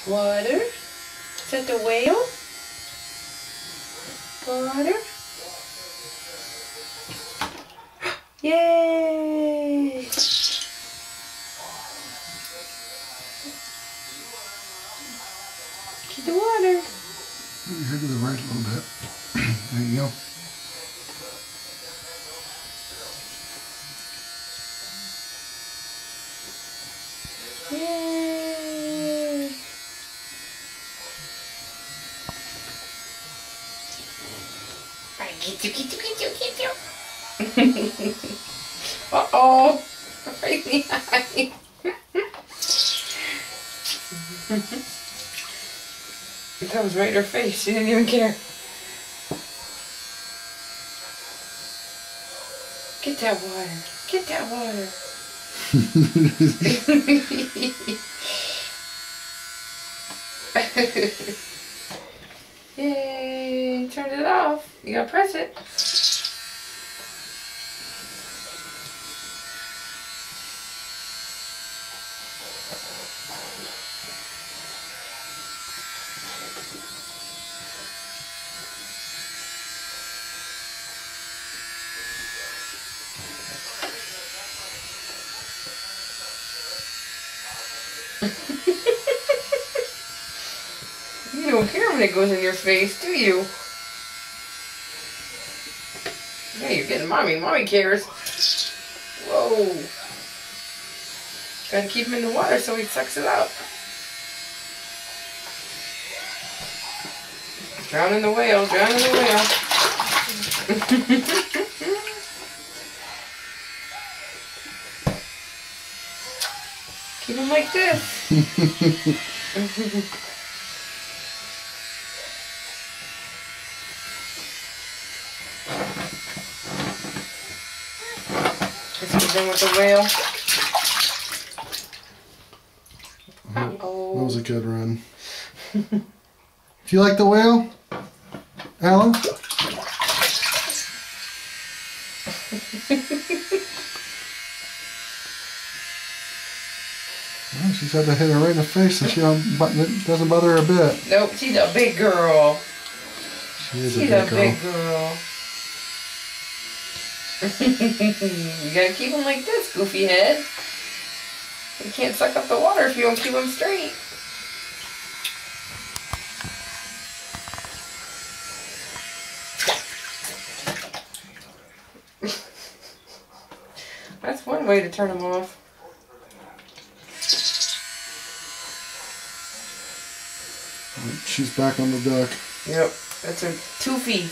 Water. Is that the whale? Water. Yay! Get the water. Put your head to the right a little bit. There you go. Yay! Alright, get you. Uh-oh. Right in the eye. That was right in her face. She didn't even care. Get that water. Get that water. Yay. Turn it off. You gotta press it. You don't care when it goes in your face, do you? Yeah, you're getting mommy. Mommy cares. Whoa. Gotta keep him in the water so he sucks it out. Drowning the whale, drowning the whale. Keep him like this. Let's get in with the whale. Uh-oh. That was a good run. Do you like the whale, Alan? Well, she's had to hit her right in the face, and it doesn't bother her a bit. Nope, she's a big girl. She's a big girl. You gotta keep him like this, goofy head. You can't suck up the water if you don't keep him straight. That's one way to turn him off. She's back on the duck. Yep, that's her 2 feet.